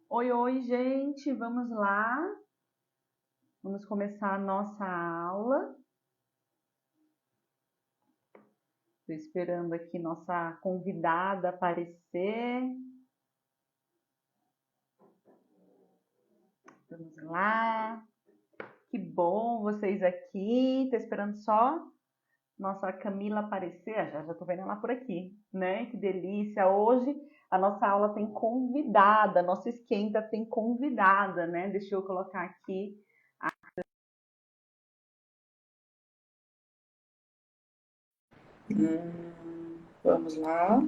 Oi, oi, gente, vamos lá. Vamos começar a nossa aula. Estou esperando aqui nossa convidada aparecer. Vamos lá. Que bom vocês aqui. Estou esperando só nossa Camila aparecer. Já estou vendo ela por aqui, né? Que delícia. Hoje a nossa aula tem convidada, nossa esquenta tem convidada, né? Deixa eu colocar aqui. Vamos lá.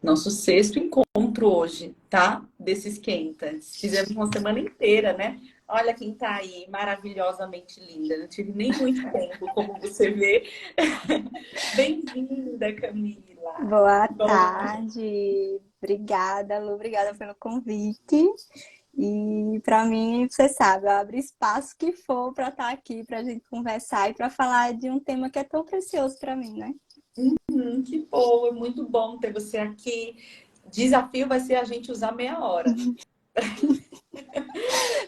Nosso sexto encontro hoje, tá? Desse esquenta. Fizemos uma semana inteira, né? Olha quem tá aí, maravilhosamente linda. Não tive nem muito tempo, como você vê. Bem-vinda, Camila. Boa Bom, tarde, obrigada, Lu, obrigada pelo convite. E para mim, você sabe, eu abro espaço que for para estar aqui, para a gente conversar e para falar de um tema que é tão precioso para mim, né? que bom, é muito bom ter você aqui. Desafio vai ser a gente usar meia hora para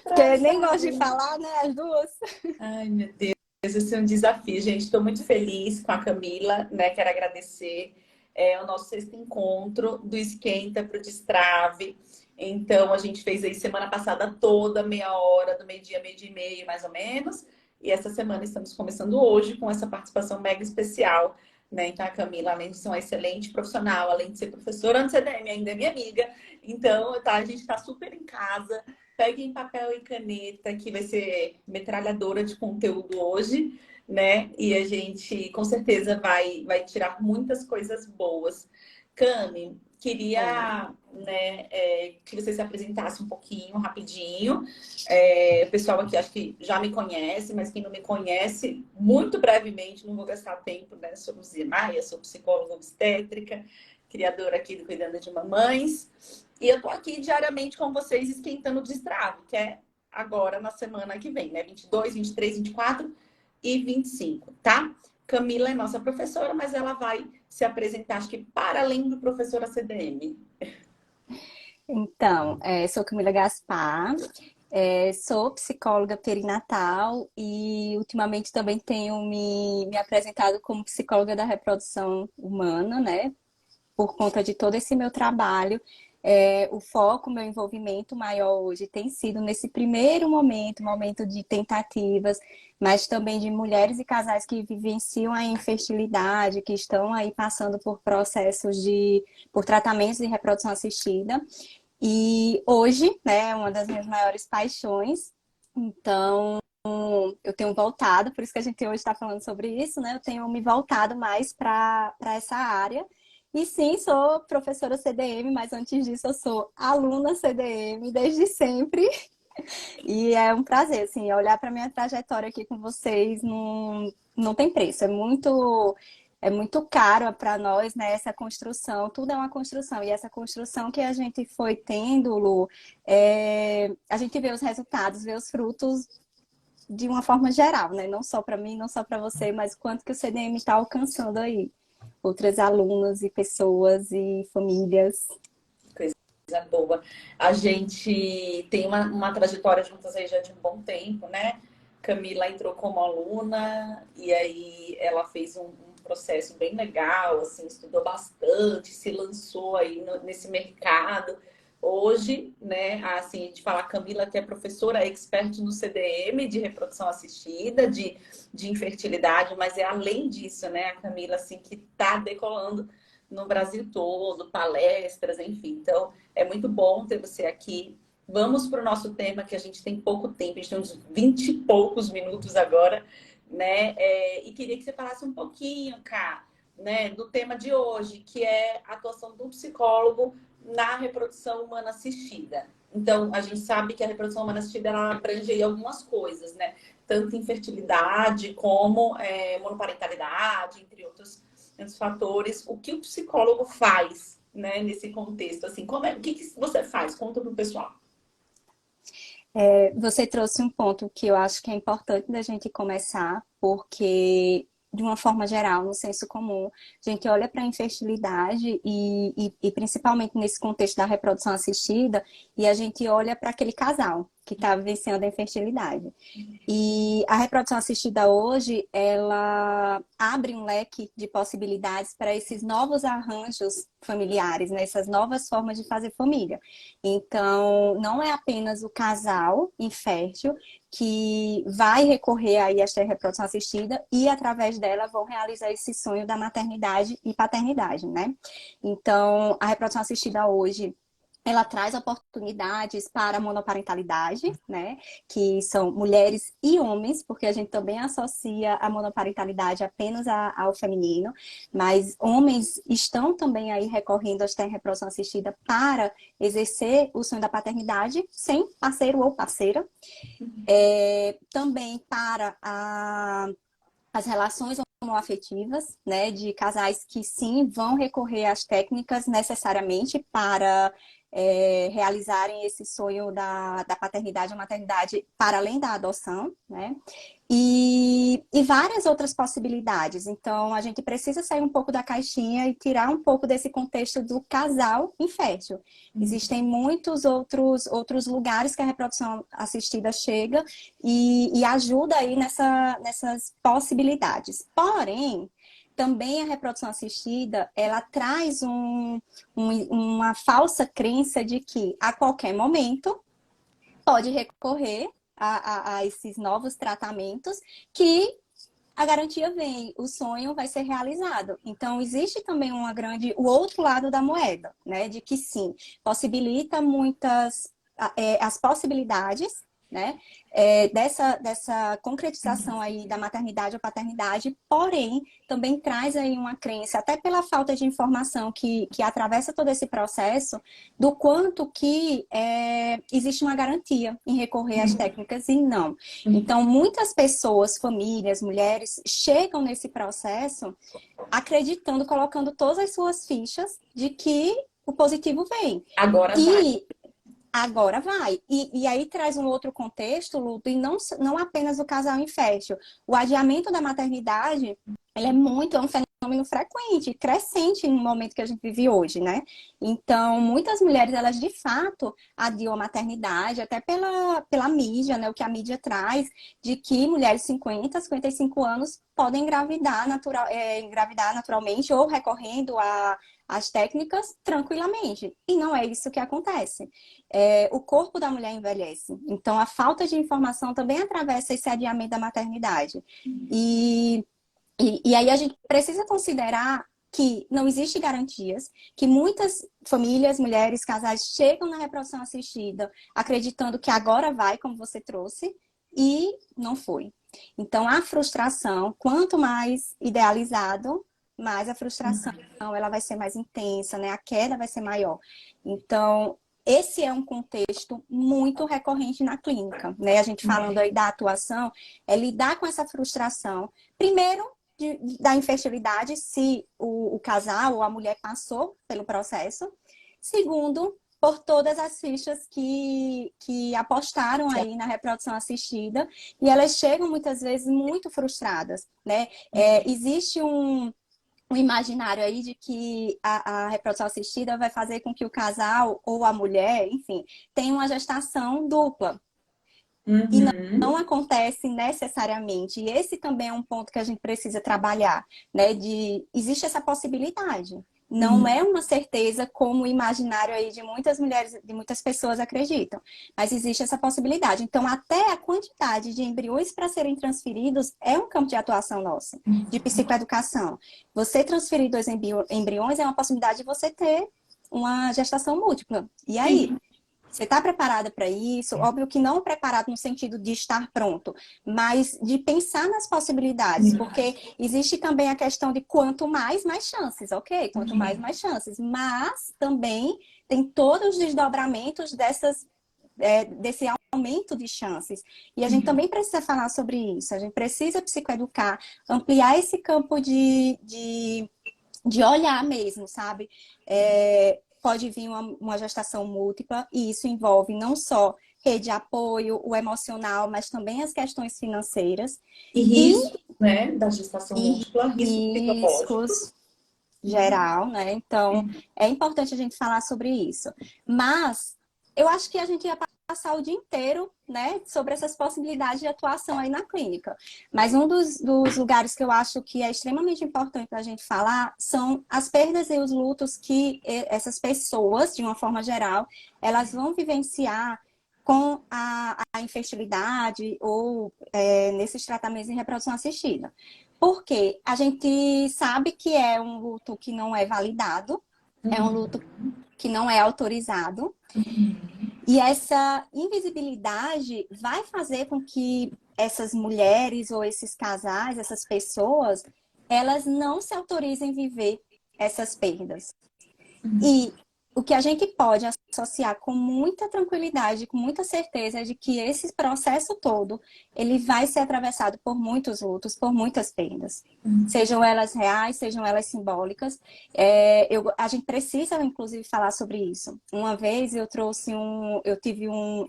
Porque nem gosto de saber. falar, né, as duas. Ai, meu Deus, esse é um desafio, gente. Estou muito feliz com a Camila, né? Quero agradecer. É o nosso sexto encontro do Esquenta para o Destrave. Então, a gente fez aí semana passada toda, meia hora, do meio-dia e meio, mais ou menos. E essa semana estamos começando hoje com essa participação mega especial, né? Então, a Camila, além de ser uma excelente profissional, além de ser professora no CDM, ainda é minha amiga. Então, tá, a gente está super em casa. Peguem papel e caneta, que vai ser metralhadora de conteúdo hoje, né? E a gente com certeza vai tirar muitas coisas boas. Cami, Oi. queria, né, que você se apresentasse um pouquinho, rapidinho. O pessoal aqui acho que já me conhece, mas quem não me conhece, muito brevemente, não vou gastar tempo, né? Sou Luzia Maia, sou psicóloga obstétrica, criadora aqui do Cuidando de Mamães. E eu tô aqui diariamente com vocês esquentando o destrave, que é agora na semana que vem, né? 22, 23, 24 e 25, tá? Camila é nossa professora, mas ela vai se apresentar, acho que para além do professora CDM. Então, sou Camila Gaspar, sou psicóloga perinatal e ultimamente também tenho me apresentado como psicóloga da reprodução humana, né? Por conta de todo esse meu trabalho, o foco, meu envolvimento maior hoje tem sido nesse primeiro momento, momento de tentativas, mas também de mulheres e casais que vivenciam a infertilidade, que estão aí passando por processos por tratamentos de reprodução assistida. E hoje, né, é uma das minhas maiores paixões. Então, eu tenho voltado, por isso que a gente hoje está falando sobre isso, né? Eu tenho me voltado mais para essa área. E sim, sou professora CDM, mas antes disso eu sou aluna CDM desde sempre. E é um prazer, assim, olhar para minha trajetória aqui com vocês não tem preço. É muito caro para nós, né, essa construção. Tudo é uma construção. E essa construção que a gente foi tendo, Lu, a gente vê os resultados, vê os frutos de uma forma geral, né? Não só para mim, não só para você, mas quanto que o CDM está alcançando aí. Outras alunas e pessoas e famílias. Coisa boa. A gente tem uma trajetória juntas aí já de um bom tempo, né? Camila entrou como aluna e aí ela fez um processo bem legal, assim, estudou bastante, se lançou aí nesse mercado. Hoje, né, assim, a gente fala a Camila que é professora expert no CDM, de reprodução assistida, de infertilidade, mas é além disso, né, a Camila, assim, que tá decolando no Brasil todo, palestras, enfim. Então, é muito bom ter você aqui. Vamos para o nosso tema, que a gente tem pouco tempo, a gente tem uns 20 e poucos minutos agora, né? E queria que você falasse um pouquinho, Cá, né, do tema de hoje, que é a atuação do psicólogo na reprodução humana assistida. Então, a gente sabe que a reprodução humana assistida ela abrange aí algumas coisas, né? Tanto infertilidade como monoparentalidade, entre outros fatores. O que o psicólogo faz, né, nesse contexto? Assim, o que você faz? Conta para o pessoal. Você trouxe um ponto que eu acho que é importante da gente começar, porque de uma forma geral, no senso comum, a gente olha para a infertilidade e principalmente nesse contexto da reprodução assistida, e a gente olha para aquele casal que está vivenciando a infertilidade. E a reprodução assistida hoje, ela abre um leque de possibilidades para esses novos arranjos familiares, né? Essas novas formas de fazer família. Então, não é apenas o casal infértil que vai recorrer aí a esta reprodução assistida e, através dela, vão realizar esse sonho da maternidade e paternidade, né? Então, a reprodução assistida hoje, ela traz oportunidades para a monoparentalidade, né? Que são mulheres e homens, porque a gente também associa a monoparentalidade apenas ao feminino, mas homens estão também aí recorrendo à reprodução assistida para exercer o sonho da paternidade sem parceiro ou parceira. Também para as relações homoafetivas, né? De casais que sim vão recorrer às técnicas necessariamente para realizarem esse sonho da paternidade ou maternidade para além da adoção, né? E várias outras possibilidades. Então, a gente precisa sair um pouco da caixinha e tirar um pouco desse contexto do casal infértil. Existem muitos outros lugares que a reprodução assistida chega e ajuda aí nessas possibilidades. Porém, também a reprodução assistida, ela traz uma falsa crença de que a qualquer momento pode recorrer a esses novos tratamentos que a garantia vem, o sonho vai ser realizado. Então, existe também o outro lado da moeda, né? De que sim, possibilita as possibilidades, né? Dessa concretização aí da maternidade ou paternidade, porém, também traz aí uma crença, até pela falta de informação que atravessa todo esse processo, do quanto que existe uma garantia em recorrer às técnicas e não. Então, muitas pessoas, famílias, mulheres, chegam nesse processo acreditando, colocando todas as suas fichas de que o positivo vem. Agora vai. Agora vai. E aí traz um outro contexto, Luto, e não apenas o casal infértil. O adiamento da maternidade, ele é um fenômeno frequente, crescente no momento que a gente vive hoje, né? Então, muitas mulheres, elas de fato adiam a maternidade, até pela mídia, né? O que a mídia traz, de que mulheres de 50, 55 anos podem engravidar naturalmente ou recorrendo às técnicas tranquilamente. E não é isso que acontece. O corpo da mulher envelhece. Então, a falta de informação também atravessa esse adiamento da maternidade. E aí a gente precisa considerar que não existe garantias, que muitas famílias, mulheres, casais chegam na reprodução assistida acreditando que agora vai, como você trouxe, e não foi. Então, a frustração, quanto mais idealizado, mais a frustração ela vai ser mais intensa, né? A queda vai ser maior. Então, esse é um contexto muito recorrente na clínica, né? A gente falando aí da atuação, é lidar com essa frustração. Primeiro, da infertilidade, se o casal ou a mulher passou pelo processo. Segundo, por todas as fichas que apostaram aí na reprodução assistida e elas chegam muitas vezes muito frustradas, né? Existe um imaginário aí de que a reprodução assistida vai fazer com que o casal ou a mulher, enfim, tenha uma gestação dupla. E não acontece necessariamente. E esse também é um ponto que a gente precisa trabalhar, né? Existe essa possibilidade. Não é uma certeza como o imaginário aí de muitas mulheres, de muitas pessoas acreditam. Mas existe essa possibilidade. Então, até a quantidade de embriões para serem transferidos é um campo de atuação nossa, de psicoeducação. Você transferir 2 embriões é uma possibilidade de você ter uma gestação múltipla. E aí? Você está preparada para isso? Óbvio que não preparado no sentido de estar pronto, mas de pensar nas possibilidades, porque existe também a questão de quanto mais chances, ok? Quanto mais chances, mas também tem todos os desdobramentos desse aumento de chances. E a gente também precisa falar sobre isso, a gente precisa psicoeducar, ampliar esse campo de olhar mesmo, sabe? Pode vir uma gestação múltipla e isso envolve não só rede de apoio, o emocional, mas também as questões financeiras. E risco. né, da gestação e múltipla, risco psicológico. riscos geral, né? Então, é importante a gente falar sobre isso. Mas eu acho que a gente ia passar o dia inteiro, né, sobre essas possibilidades de atuação aí na clínica. Mas um dos lugares que eu acho que é extremamente importante para a gente falar são as perdas e os lutos que essas pessoas, de uma forma geral, elas vão vivenciar com a infertilidade ou nesses tratamentos em reprodução assistida. Porque a gente sabe que é um luto que não é validado, é um luto que não é autorizado, e essa invisibilidade vai fazer com que essas mulheres ou esses casais, essas pessoas, elas não se autorizem viver essas perdas. E o que a gente pode associar com muita tranquilidade, com muita certeza, é de que esse processo todo, ele vai ser atravessado por muitos lutos, por muitas perdas. Sejam elas reais, sejam elas simbólicas. A gente precisa, inclusive, falar sobre isso. Uma vez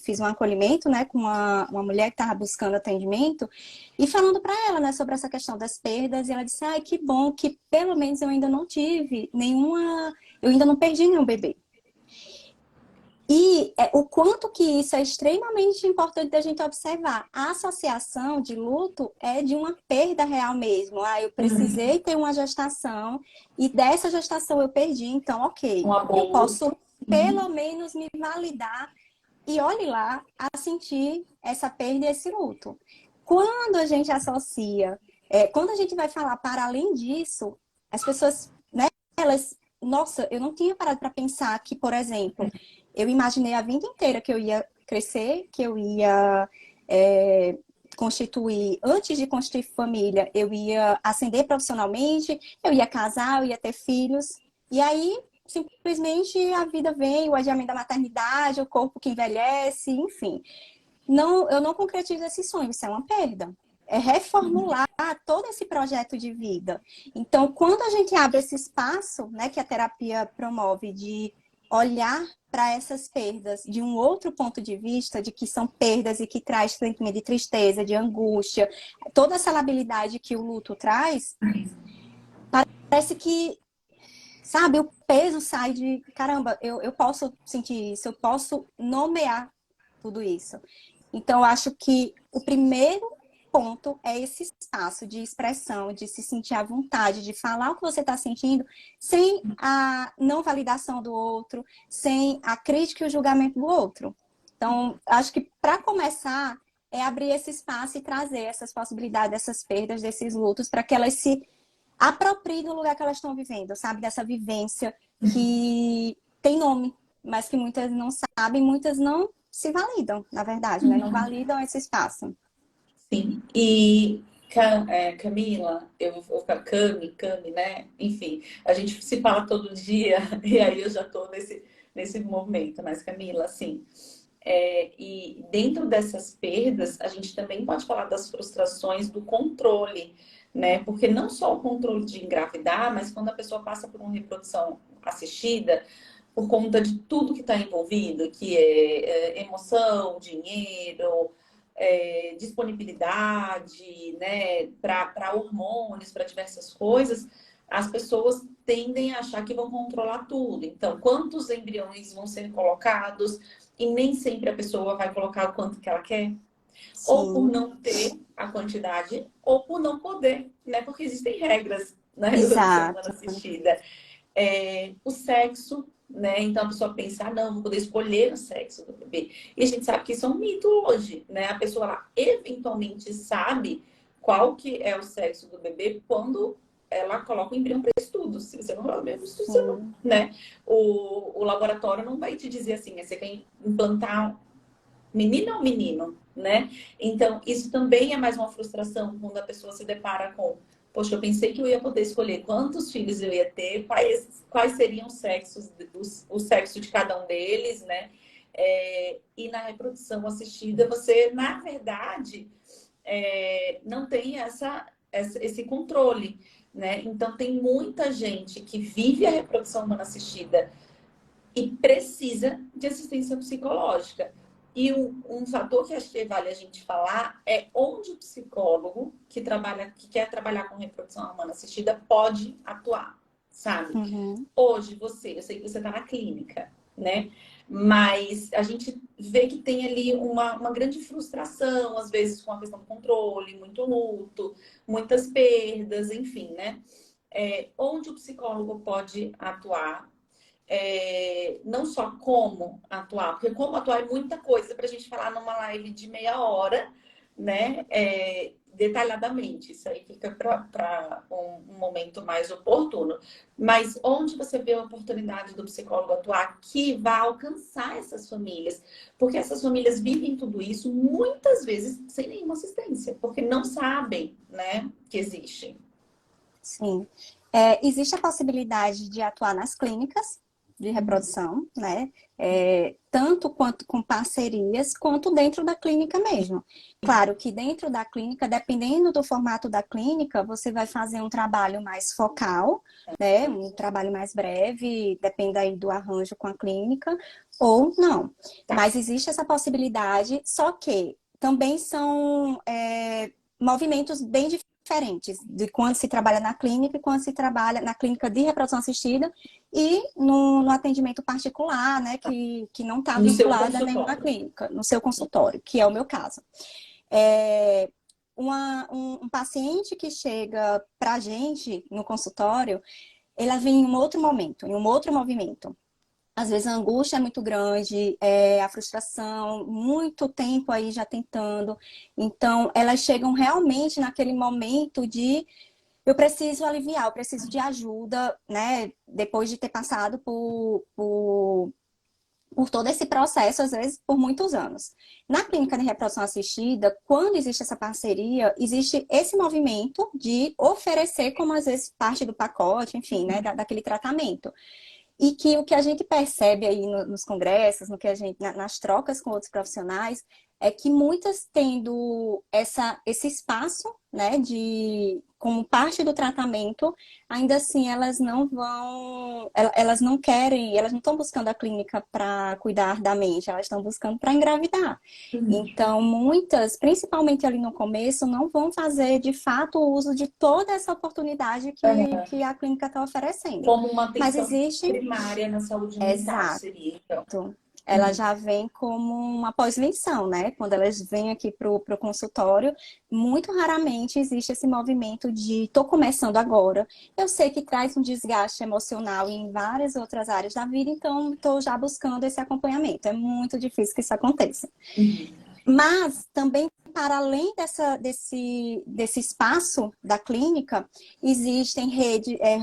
fiz um acolhimento, né, com uma mulher que estava buscando atendimento, e falando para ela, né, sobre essa questão das perdas, e ela disse, ai, que bom que pelo menos eu ainda não tive eu ainda não perdi nenhum bebê. E o quanto que isso é extremamente importante da gente observar. A associação de luto é de uma perda real mesmo. Ah, eu precisei ter uma gestação e dessa gestação eu perdi, então ok, Um eu aborto. posso pelo menos me validar e olhe lá a sentir essa perda e esse luto. Quando a gente associa, quando a gente vai falar para além disso, as pessoas, né, elas, nossa, eu não tinha parado para pensar que, por exemplo, eu imaginei a vida inteira que eu ia crescer, que eu ia constituir, antes de constituir família, eu ia ascender profissionalmente, eu ia casar, eu ia ter filhos, e aí simplesmente a vida vem, o adiamento da maternidade, o corpo que envelhece, enfim. Não, eu não concretizo esse sonho, isso é uma perda. É reformular todo esse projeto de vida. Então, quando a gente abre esse espaço, né, que a terapia promove de olhar para essas perdas de um outro ponto de vista, de que são perdas e que traz sentimento de tristeza, de angústia, toda essa labilidade que o luto traz, parece que, sabe, o peso sai de, caramba, eu posso sentir isso, eu posso nomear tudo isso. Então, eu acho que o primeiro ponto é esse espaço de expressão, de se sentir à vontade, de falar o que você está sentindo, sem a não validação do outro, sem a crítica e o julgamento do outro. Então, acho que para começar é abrir esse espaço e trazer essas possibilidades, essas perdas, desses lutos, para que elas se apropriem do lugar que elas estão vivendo, sabe? Dessa vivência que tem nome, mas que muitas não sabem, muitas não se validam, na verdade, né? Não validam esse espaço. Sim. E Camila, eu vou ficar Cami, né? Enfim, a gente se fala todo dia e aí eu já tô nesse movimento. Mas Camila, assim, e dentro dessas perdas, a gente também pode falar das frustrações do controle, né? Porque não só o controle de engravidar, mas quando a pessoa passa por uma reprodução assistida, por conta de tudo que está envolvido, que é emoção, dinheiro, disponibilidade, né, para hormônios, para diversas coisas, as pessoas tendem a achar que vão controlar tudo. Então, quantos embriões vão ser colocados e nem sempre a pessoa vai colocar o quanto que ela quer, ou por Sim, não ter a quantidade, ou por não poder, né? Porque existem regras na reprodução humana exato. assistida. O sexo, né? Então a pessoa pensa, ah, não, vou poder escolher o sexo do bebê. E a gente sabe que isso é um mito hoje, né? A pessoa ela, eventualmente sabe qual que é o sexo do bebê quando ela coloca o embrião para estudo. Se você não vai mesmo estudo, você não, Sim, né? O laboratório não vai te dizer assim, você quer implantar menina ou menino, né? Então, isso também é mais uma frustração quando a pessoa se depara com, poxa, eu pensei que eu ia poder escolher quantos filhos eu ia ter, quais seriam os sexos, o sexo de cada um deles, né? E na reprodução assistida, você, na verdade, não tem esse controle, né? Então, tem muita gente que vive a reprodução humana assistida e precisa de assistência psicológica. E um fator que acho que vale a gente falar é onde o psicólogo que quer trabalhar com reprodução humana assistida pode atuar, sabe? Uhum. Hoje, eu sei que você está na clínica, né? Mas a gente vê que tem ali uma grande frustração, às vezes com a questão do controle, muito luto, muitas perdas, enfim, né? Onde o psicólogo pode atuar, não só como atuar, porque como atuar é muita coisa para a gente falar numa live de meia hora, né? Detalhadamente, isso aí fica para um momento mais oportuno. Mas onde você vê a oportunidade do psicólogo atuar que vai alcançar essas famílias? Porque essas famílias vivem tudo isso muitas vezes sem nenhuma assistência, porque não sabem, né, que existe. Sim. Existe a possibilidade de atuar nas clínicas de reprodução, né? Tanto quanto com parcerias, quanto dentro da clínica mesmo. Claro que dentro da clínica, dependendo do formato da clínica, você vai fazer um trabalho mais focal, né? Um trabalho mais breve, depende aí do arranjo com a clínica, ou não. Tá. Mas existe essa possibilidade, só que também são movimentos bem diferentes de quando se trabalha na clínica e quando se trabalha na clínica de reprodução assistida e no atendimento particular, né, que não está No seu vinculado a nenhuma consultório. clínica, no seu consultório, que é o meu caso. É, um paciente que chega para a gente no consultório, ela vem em um outro momento, em um outro movimento. Às vezes a angústia é muito grande, a frustração, muito tempo aí já tentando. Então, elas chegam realmente naquele momento de eu preciso aliviar, eu preciso de ajuda, né? Depois de ter passado por todo esse processo, às vezes por muitos anos. Na clínica de reprodução assistida, quando existe essa parceria, existe esse movimento de oferecer como às vezes parte do pacote, enfim, né, daquele tratamento. E que o que a gente percebe aí nos congressos, no que a gente, nas trocas com outros profissionais, é que muitas tendo esse espaço, né, como parte do tratamento, ainda assim elas não vão, elas não querem, elas não estão buscando a clínica para cuidar da mente, elas estão buscando para engravidar. Então, muitas, principalmente ali no começo, não vão fazer de fato o uso de toda essa oportunidade que a clínica está oferecendo. Como uma Mas atenção existe, primária na saúde mental exato. seria, então. Ela já vem como uma pós-venção, né? Quando elas vêm aqui para o consultório, muito raramente existe esse movimento de tô começando agora. Eu sei que traz um desgaste emocional em várias outras áreas da vida, então estou já buscando esse acompanhamento. É muito difícil que isso aconteça. Mas também, para além desse espaço da clínica, existem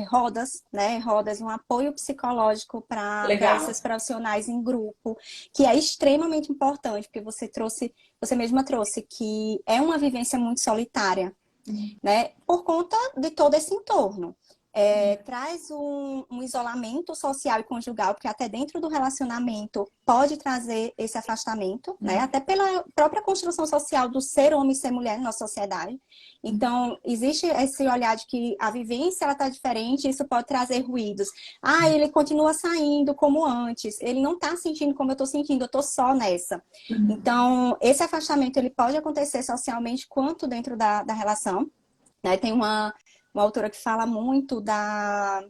rodas, né? Rodas, um apoio psicológico para Legal. esses profissionais em grupo, que é extremamente importante, porque você mesma trouxe que é uma vivência muito solitária, né? Por conta de todo esse entorno. Traz um isolamento social e conjugal, porque até dentro do relacionamento pode trazer esse afastamento, né? Até pela própria construção social do ser homem e ser mulher na nossa sociedade. Então, existe esse olhar de que a vivência ela está diferente, e isso pode trazer ruídos. Ah, ele continua saindo como antes, ele não está sentindo como eu estou sentindo, eu estou só nessa. Então, esse afastamento ele pode acontecer socialmente quanto dentro da relação. Né? Tem uma autora que fala muito a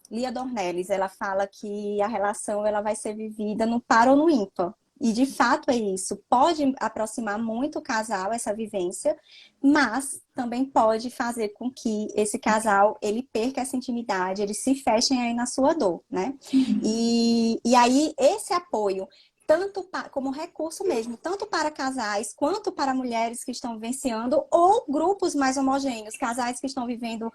Lia Dornelles. Ela fala que a relação ela vai ser vivida no par ou no ímpar. E de fato é isso. Pode aproximar muito o casal, essa vivência, mas também pode fazer com que esse casal ele perca essa intimidade, eles se fechem aí na sua dor, né? E aí esse apoio tanto como recurso mesmo, tanto para casais quanto para mulheres que estão vivenciando ou grupos mais homogêneos, casais que estão vivendo,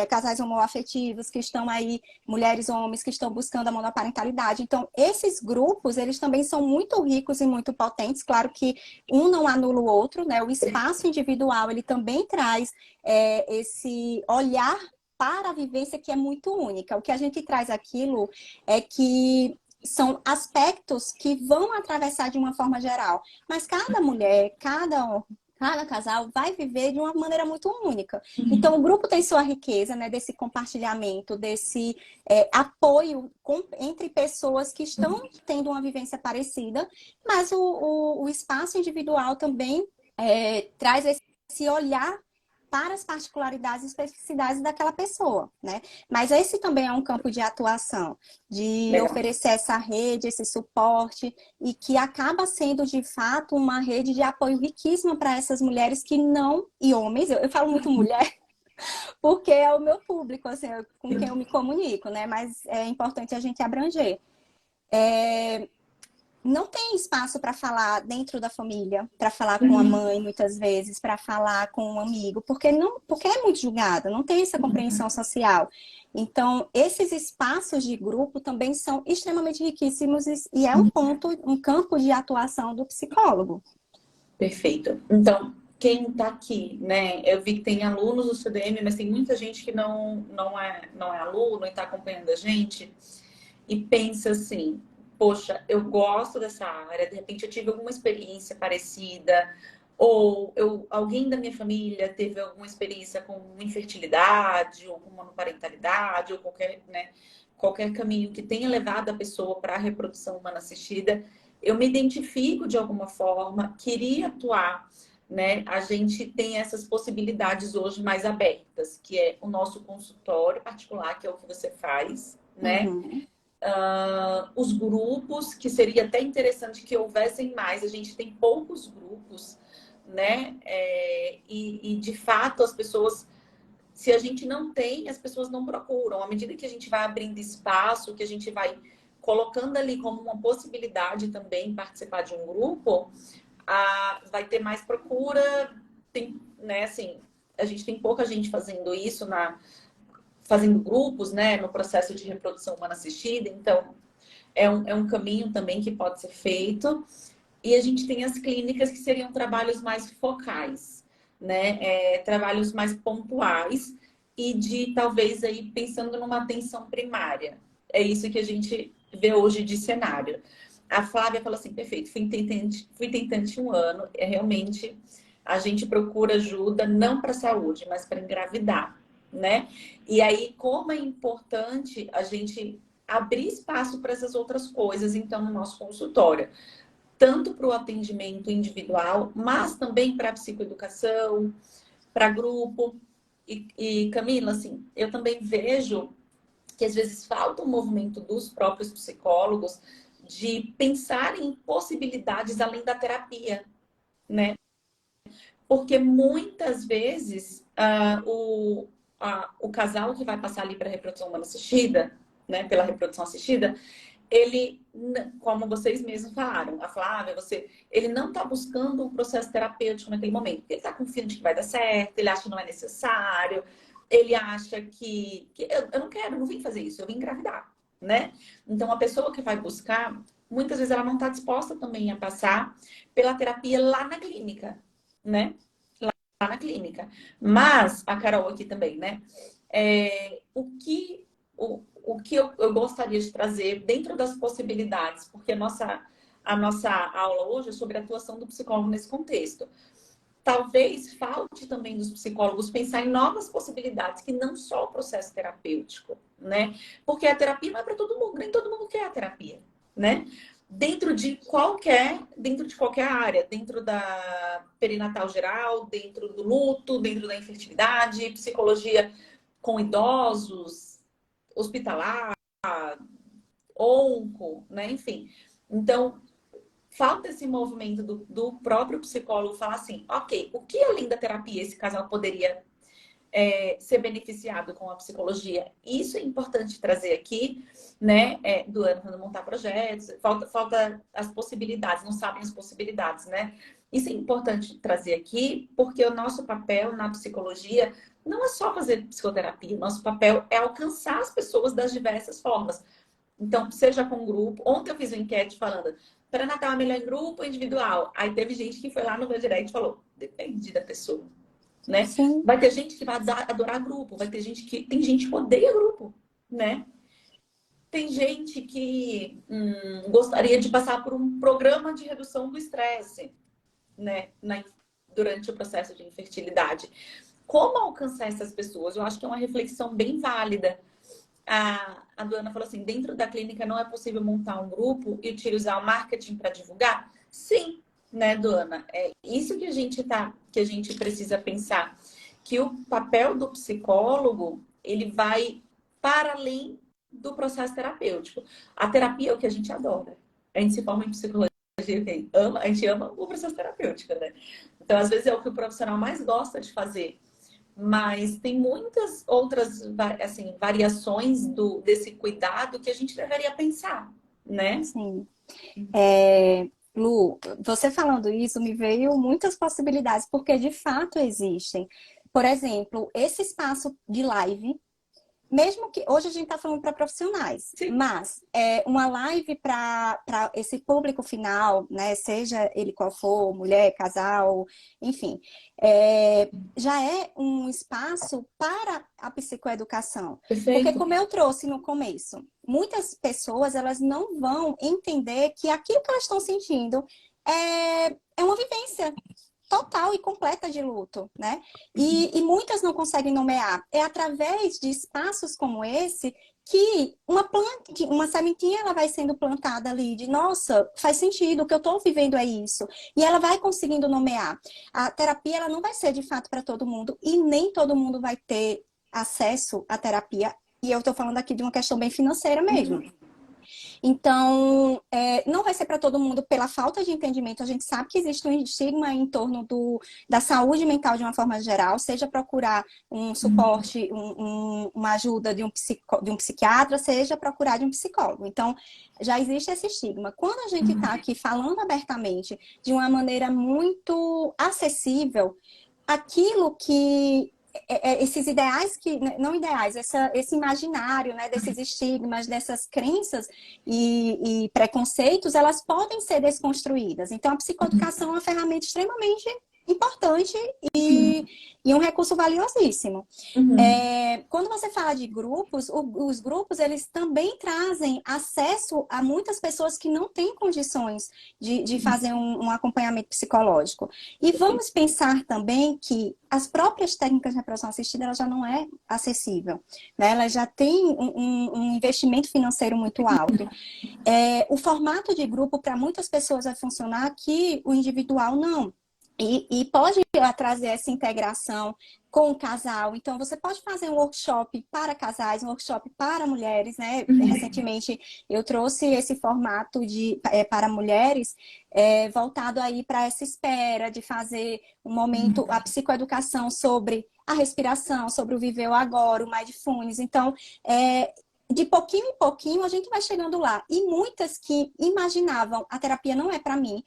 casais homoafetivos que estão aí, mulheres ou homens que estão buscando a monoparentalidade. Então, esses grupos, eles também são muito ricos e muito potentes. Claro que um não anula o outro, né? O espaço individual, ele também traz esse olhar para a vivência que é muito única. O que a gente traz aquilo é que são aspectos que vão atravessar de uma forma geral. Mas cada mulher, cada cada casal vai viver de uma maneira muito única. Então, o grupo tem sua riqueza, né, desse compartilhamento, desse apoio entre pessoas que estão tendo uma vivência parecida, mas o espaço individual também traz esse olhar para as particularidades e especificidades daquela pessoa, né? Mas esse também é um campo de atuação, de Legal. oferecer essa rede, esse suporte, e que acaba sendo, de fato, uma rede de apoio riquíssima para essas mulheres que não, e homens, eu falo muito mulher, porque é o meu público, assim, com quem eu me comunico, né? Mas é importante a gente abranger. Não tem espaço para falar dentro da família, para falar com a mãe muitas vezes, para falar com um amigo, porque é muito julgado, não tem essa compreensão social. Então, esses espaços de grupo também são extremamente riquíssimos e é um campo de atuação do psicólogo. Perfeito. Então, quem está aqui, né? Eu vi que tem alunos do CDM, mas tem muita gente que não é aluno e está acompanhando a gente e pensa assim, poxa, eu gosto dessa área, de repente eu tive alguma experiência parecida, ou alguém da minha família teve alguma experiência com infertilidade, ou com monoparentalidade, ou qualquer, né, qualquer caminho que tenha levado a pessoa para a reprodução humana assistida. Eu me identifico de alguma forma, queria atuar, né? A gente tem essas possibilidades hoje mais abertas, que é o nosso consultório particular, que é o que você faz, né? Uhum. Os grupos, que seria até interessante que houvessem mais. A gente tem poucos grupos, né? E de fato as pessoas, se a gente não tem, as pessoas não procuram. À medida que a gente vai abrindo espaço, que a gente vai colocando ali como uma possibilidade também participar de um grupo, vai ter mais procura. Tem, né, assim, a gente tem pouca gente fazendo isso fazendo grupos, né, no processo de reprodução humana assistida, então é um caminho também que pode ser feito. E a gente tem as clínicas que seriam trabalhos mais focais, né, trabalhos mais pontuais e de talvez aí pensando numa atenção primária. É isso que a gente vê hoje de cenário. A Flávia falou assim, perfeito, fui tentante 1 ano, realmente a gente procura ajuda não para saúde, mas para engravidar, né? E aí, como é importante a gente abrir espaço para essas outras coisas, então, no nosso consultório. Tanto para o atendimento individual, mas também para a psicoeducação, para grupo. E, Camila, assim, eu também vejo que às vezes falta um movimento dos próprios psicólogos de pensar em possibilidades além da terapia, né? Porque muitas vezes o casal que vai passar ali para a reprodução humana assistida, né, pela reprodução assistida, ele, como vocês mesmos falaram, a Flávia, ele não está buscando um processo terapêutico naquele momento. Ele está confiante que vai dar certo, ele acha que não é necessário, ele acha que eu não quero, não vim fazer isso, eu vim engravidar, né? Então, a pessoa que vai buscar, muitas vezes ela não está disposta também a passar pela terapia lá na clínica, né? Lá na clínica. Mas, a Carol aqui também, né? O que eu gostaria de trazer dentro das possibilidades, porque a nossa aula hoje é sobre a atuação do psicólogo nesse contexto. Talvez falte também dos psicólogos pensar em novas possibilidades, que não só o processo terapêutico, né? Porque a terapia não é para todo mundo, nem todo mundo quer a terapia, né? Dentro de qualquer área, dentro da perinatal geral, dentro do luto, dentro da infertilidade, psicologia com idosos, hospitalar, onco, né? Enfim. Então, falta esse movimento do próprio psicólogo falar assim, ok, o que além da terapia esse casal poderia ser beneficiado com a psicologia? Isso é importante trazer aqui, né? Do ano quando montar projetos, falta as possibilidades, não sabem as possibilidades, né? Isso é importante trazer aqui, porque o nosso papel na psicologia não é só fazer psicoterapia, o nosso papel é alcançar as pessoas das diversas formas. Então, seja com grupo. Ontem eu fiz uma enquete falando, pré-natal é melhor em grupo ou individual? Aí teve gente que foi lá no meu direct e falou, depende da pessoa, né? Sim. Vai ter gente que vai adorar grupo, tem gente que odeia grupo, né? Tem gente que gostaria de passar por um programa de redução do estresse, né? durante o processo de infertilidade. Como alcançar essas pessoas? Eu acho que é uma reflexão bem válida. A Duana falou assim, dentro da clínica não é possível montar um grupo e utilizar o marketing para divulgar? Sim, né, Duana? É isso que a gente precisa pensar, que o papel do psicólogo, ele vai para além do processo terapêutico. A terapia é o que a gente adora. A gente se forma em psicologia, a gente ama o processo terapêutico, né? Então, às vezes, é o que o profissional mais gosta de fazer. Mas tem muitas outras assim, variações desse cuidado que a gente deveria pensar, né? Sim. Lu, você falando isso me veio muitas possibilidades, porque de fato existem. Por exemplo, esse espaço de live, mesmo que hoje a gente está falando para profissionais, Sim. mas uma live para esse público final, né, seja ele qual for, mulher, casal, enfim, já é um espaço para a psicoeducação. Porque Perfeito. como eu trouxe no começo, muitas pessoas elas não vão entender que aquilo que elas estão sentindo é uma vivência total e completa de luto, né? E muitas não conseguem nomear. É através de espaços como esse que uma sementinha ela vai sendo plantada ali de, nossa, faz sentido, o que eu estou vivendo é isso. E ela vai conseguindo nomear. A terapia ela não vai ser de fato para todo mundo e nem todo mundo vai ter acesso à terapia. E eu estou falando aqui de uma questão bem financeira mesmo. Então, não vai ser para todo mundo pela falta de entendimento. A gente sabe que existe um estigma em torno da saúde mental de uma forma geral, seja procurar um suporte, uma ajuda de um psiquiatra, seja procurar de um psicólogo. Então, já existe esse estigma. Quando a gente está aqui falando abertamente, de uma maneira muito acessível, aquilo que esses ideais que, não ideais, esse imaginário, né, desses estigmas, dessas crenças e preconceitos, elas podem ser desconstruídas. Então, a psicoeducação é uma ferramenta extremamente importante e um recurso valiosíssimo. Quando você fala de grupos, os grupos eles também trazem acesso a muitas pessoas que não têm condições de fazer um acompanhamento psicológico. E vamos pensar também que as próprias técnicas de reprodução assistida ela já não é acessível, né? Ela já tem um investimento financeiro muito alto. O formato de grupo para muitas pessoas vai funcionar que o individual não. E pode trazer essa integração com o casal. Então, você pode fazer um workshop para casais, um workshop para mulheres, né? Recentemente, eu trouxe esse formato para mulheres, voltado aí para essa espera de fazer um momento, a psicoeducação sobre a respiração, sobre o viver o agora, o mindfulness. Então, de pouquinho em pouquinho, a gente vai chegando lá. E muitas que imaginavam, a terapia não é para mim,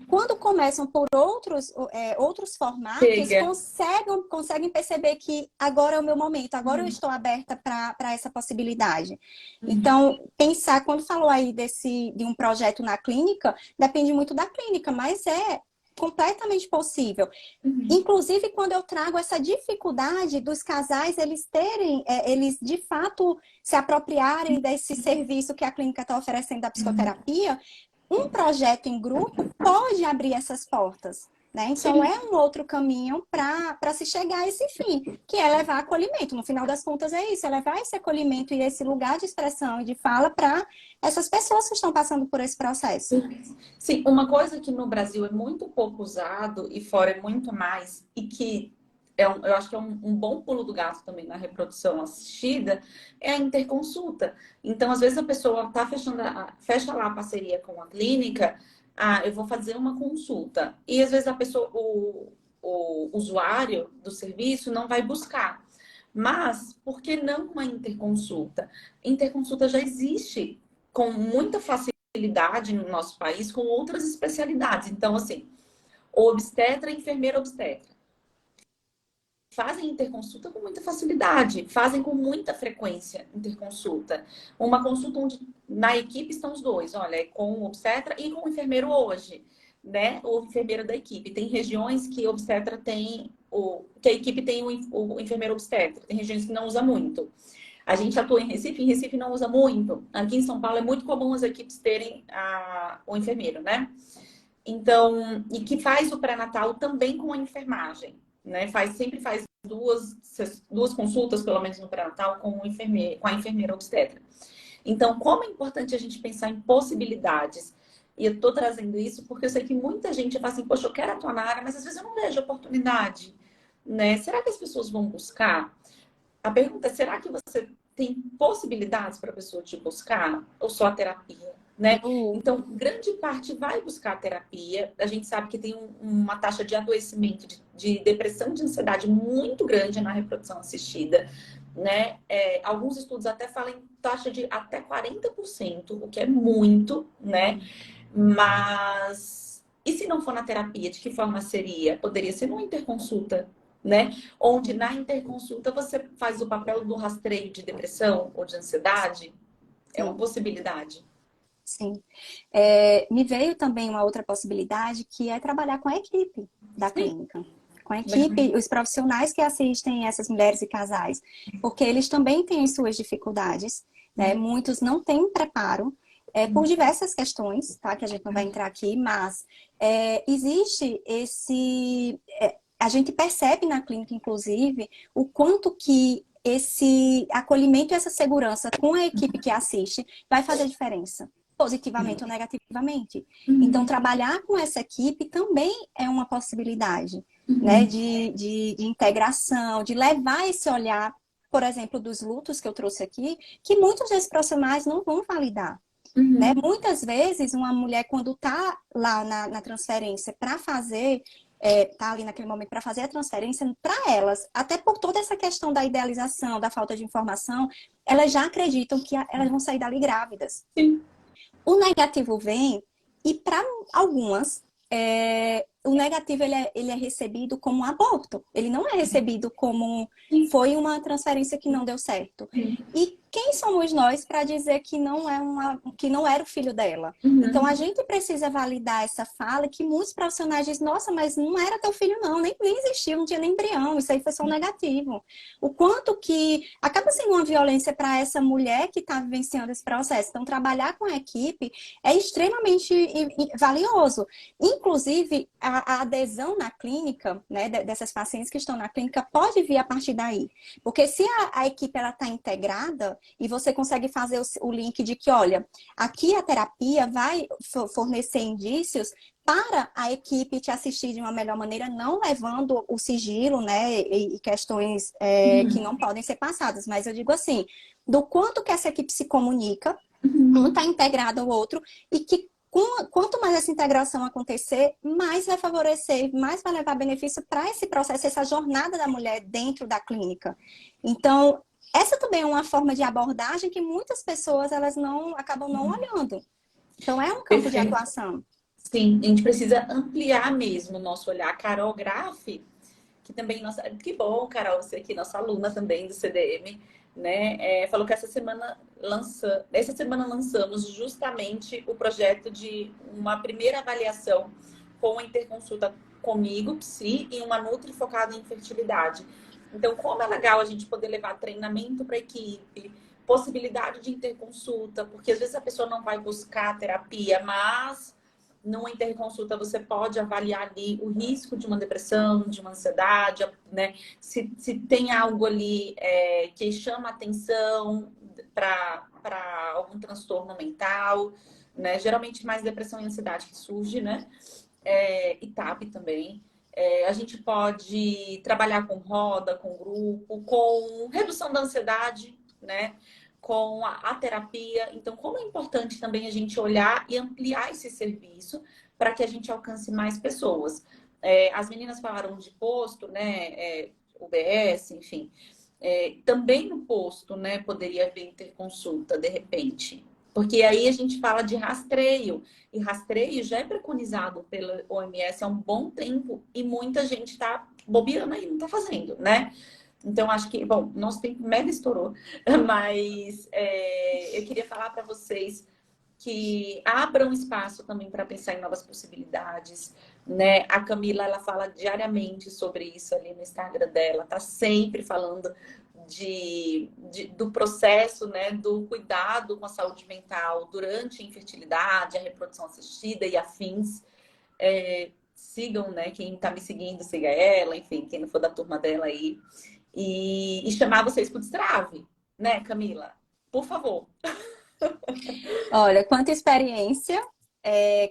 quando começam por outros formatos, conseguem perceber que agora é o meu momento, agora eu estou aberta para essa possibilidade. Então, pensar, quando falou aí de um projeto na clínica, depende muito da clínica, mas é completamente possível. Inclusive, quando eu trago essa dificuldade dos casais, eles de fato se apropriarem desse serviço que a clínica está oferecendo da psicoterapia, um projeto em grupo pode abrir essas portas, né? Então, é um outro caminho para se chegar a esse fim, que é levar acolhimento. No final das contas, é isso, é levar esse acolhimento e esse lugar de expressão e de fala para essas pessoas que estão passando por esse processo. Sim, uma coisa que no Brasil é muito pouco usado e fora é muito mais, e que eu acho que é um bom pulo do gato também na reprodução assistida, é a interconsulta. Então, às vezes a pessoa tá fecha lá a parceria com a clínica, eu vou fazer uma consulta. E às vezes o usuário do serviço não vai buscar. Mas, por que não uma interconsulta? Interconsulta já existe com muita facilidade no nosso país com outras especialidades. Então, assim, obstetra e enfermeira obstetra fazem interconsulta com muita facilidade, fazem com muita frequência interconsulta. Uma consulta onde na equipe estão os dois, olha, com o obstetra e com o enfermeiro hoje, né? O enfermeiro da equipe. Tem regiões que o obstetra tem, que a equipe tem o enfermeiro obstetra, tem regiões que não usa muito. A gente atua em Recife não usa muito. Aqui em São Paulo é muito comum as equipes terem o enfermeiro, né? Então, e que faz o pré-natal também com a enfermagem, né? Sempre faz duas consultas, pelo menos no pré-natal, com com a enfermeira obstetra. Então, como é importante a gente pensar em possibilidades. E eu tô trazendo isso porque eu sei que muita gente fala assim, poxa, eu quero atuar na área, mas às vezes eu não vejo oportunidade, né? Será que as pessoas vão buscar? A pergunta é, será que você tem possibilidades para a pessoa te buscar? Ou só a terapia, né? Lu, Então, grande parte vai buscar a terapia. A gente sabe que tem uma taxa de adoecimento, de depressão, de ansiedade muito grande na reprodução assistida, né? Alguns estudos até falam em taxa de até 40%, o que é muito, né? Mas e se não for na terapia, de que forma seria? Poderia ser numa interconsulta, né? Onde na interconsulta você faz o papel do rastreio de depressão ou de ansiedade. É uma sim, possibilidade. sim. Me veio também uma outra possibilidade que é trabalhar com a equipe da Sim. clínica. Com a equipe, os profissionais que assistem essas mulheres e casais, porque eles também têm suas dificuldades, né? Muitos não têm preparo, por diversas questões, tá? Que a gente não vai entrar aqui, mas existe a gente percebe na clínica, inclusive, o quanto que esse acolhimento e essa segurança com a equipe que assiste vai fazer diferença, positivamente ou negativamente. Então, trabalhar com essa equipe também é uma possibilidade, né, de integração, de levar esse olhar, por exemplo, dos lutos que eu trouxe aqui, que muitos desses profissionais não vão validar. Né? Uhum. Muitas vezes, uma mulher, quando está lá na transferência para fazer, tá ali naquele momento para fazer a transferência, para elas, até por toda essa questão da idealização, da falta de informação, elas já acreditam que elas vão sair dali grávidas. Sim. O negativo vem, e para algumas, o negativo ele é recebido como um aborto. Ele não é recebido como foi uma transferência que não deu certo. E quem somos nós para dizer que que não era o filho dela? Então a Uhum. gente precisa validar essa fala que muitos profissionais dizem, nossa, mas não era teu filho não, nem existiu, não tinha nem embrião, isso aí foi só um negativo. O quanto que acaba sendo uma violência para essa mulher que está vivenciando esse processo. Então trabalhar com a equipe é extremamente valioso. Inclusive, a adesão na clínica, né, dessas pacientes que estão na clínica, pode vir a partir daí. Porque se a equipe está integrada e você consegue fazer o link de que, olha, aqui a terapia vai fornecer indícios para a equipe te assistir de uma melhor maneira, não levando o sigilo, né, e questões que não podem ser passadas. Mas eu digo assim, do quanto que essa equipe se comunica, um está integrado ao outro, e que quanto mais essa integração acontecer, mais vai favorecer, mais vai levar benefício para esse processo, essa jornada da mulher dentro da clínica. Então, essa também é uma forma de abordagem que muitas pessoas elas não acabam não olhando. Então, é um campo de Perfeito. atuação. Sim, a gente precisa ampliar mesmo o nosso olhar. A Carol Graff, que também nossa, que bom, Carol, você aqui, nossa aluna também do CDM, né? Falou que essa semana lançamos justamente o projeto de uma primeira avaliação com a interconsulta comigo, psi, e uma nutri focada em fertilidade. Então, como é legal a gente poder levar treinamento para a equipe, possibilidade de interconsulta, porque às vezes a pessoa não vai buscar terapia, mas numa interconsulta você pode avaliar ali o risco de uma depressão, de uma ansiedade, né? Se tem algo ali que chama atenção para algum transtorno mental, né? Geralmente mais depressão e ansiedade que surge, né? E TAP também. A gente pode trabalhar com roda, com grupo, com redução da ansiedade, né? Com a terapia. Então, como é importante também a gente olhar e ampliar esse serviço para que a gente alcance mais pessoas. As meninas falaram de posto, né? UBS, enfim. Também no posto, né? Poderia haver interconsulta, de repente. Porque aí a gente fala de rastreio. E rastreio já é preconizado pela OMS há um bom tempo e muita gente está bobeando aí, não está fazendo, né? Então, acho que, bom, nosso tempo mega estourou, mas eu queria falar para vocês que abram espaço também para pensar em novas possibilidades, né? A Camila, ela fala diariamente sobre isso ali no Instagram dela, tá sempre falando do processo, né? Do cuidado com a saúde mental durante a infertilidade, a reprodução assistida e afins, sigam, né? Quem tá me seguindo, siga ela, enfim, quem não for da turma dela aí. E chamar vocês pro Destrave, né, Camila? Por favor. Olha, quanta experiência,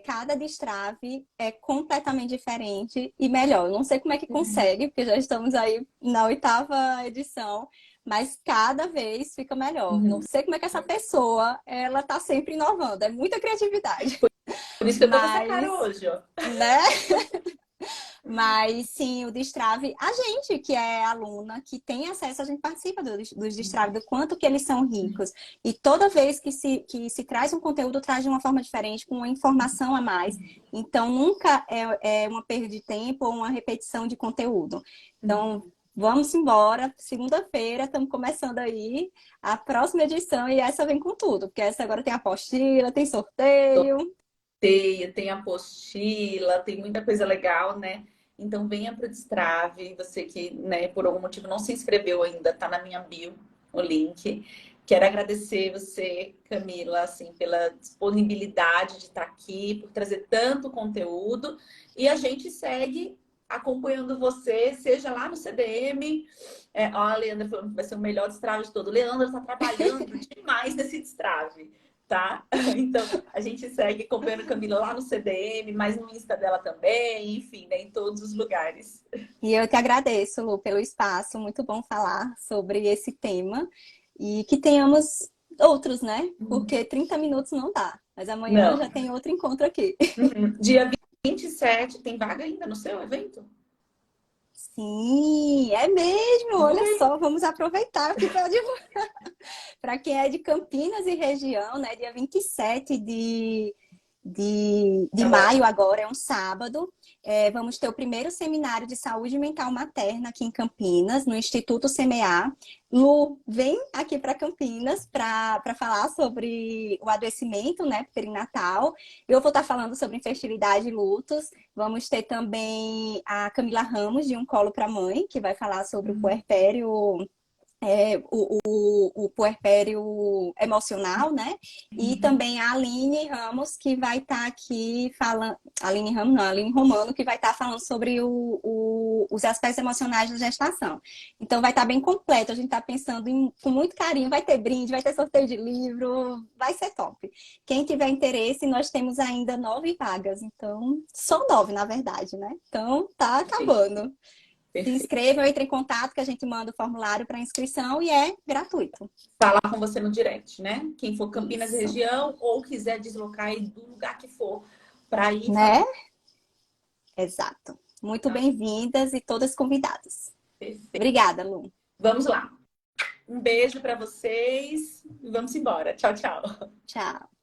cada destrave é completamente diferente e melhor. Eu não sei como é que consegue, porque já estamos aí na 8ª edição, mas cada vez fica melhor. Não Uhum. sei como é que essa pessoa, ela tá sempre inovando, é muita criatividade. Por isso que eu tô com essa cara Mas, hoje, ó. né? Mas sim, o Destrave, a gente que é aluna, que tem acesso, a gente participa dos Destrave, do quanto que eles são ricos. E toda vez que se traz um conteúdo, traz de uma forma diferente, com uma informação a mais. Então, nunca é uma perda de tempo ou uma repetição de conteúdo. Então, vamos embora. Segunda-feira, estamos começando aí a próxima edição e essa vem com tudo, porque essa agora tem apostila, tem sorteio. Tem apostila, tem muita coisa legal, né? Então venha para o Destrave, você que, né, por algum motivo não se inscreveu ainda, tá na minha bio o link. Quero agradecer você, Camila, assim, pela disponibilidade de estar aqui, por trazer tanto conteúdo. E a gente segue acompanhando você, seja lá no CDM. Ó, a Leandra falando que vai ser o melhor Destrave de todo. O Leandro está trabalhando demais nesse Destrave, tá? Então, a gente segue acompanhando a Camila lá no CDM, mas no Insta dela também, enfim, né, em todos os lugares. E eu que agradeço, Lu, pelo espaço. Muito bom falar sobre esse tema. E que tenhamos outros, né? Porque 30 minutos não dá. Mas amanhã já Não. tem outro encontro aqui. Dia 27, tem vaga ainda no seu evento? Sim, é mesmo. Olha Oi. só, vamos aproveitar aqui para divulgar. Para quem é de Campinas e região, né? Dia 27 de Agora. maio, agora é um sábado. Vamos ter o primeiro seminário de saúde mental materna aqui em Campinas, no Instituto CMA. Lu, vem aqui para Campinas para falar sobre o adoecimento, né, perinatal. Eu vou estar falando sobre infertilidade e lutos. Vamos ter também a Camila Ramos, de Um Colo para Mãe, que vai falar sobre o puerpério o puerpério emocional, né? E também a Aline Ramos, que vai estar aqui falando. Aline Ramos, não, Aline Romano, que vai estar falando sobre os aspectos emocionais da gestação. Então, vai estar bem completo. A gente está pensando com muito carinho. Vai ter brinde, vai ter sorteio de livro, vai ser top. Quem tiver interesse, nós temos ainda 9 vagas. Então, só 9, na verdade, né? Então, tá acabando. Se Perfeito. inscrevam, entre em contato que a gente manda o formulário para inscrição e é gratuito. Falar com você no direct, né? Quem for Campinas e Isso. região ou quiser deslocar aí do lugar que for para ir fazer. Né? Exato. Muito bem-vindas e todas convidadas. Perfeito. Obrigada, Lu. Vamos lá. Um beijo para vocês e vamos embora. Tchau, tchau. Tchau.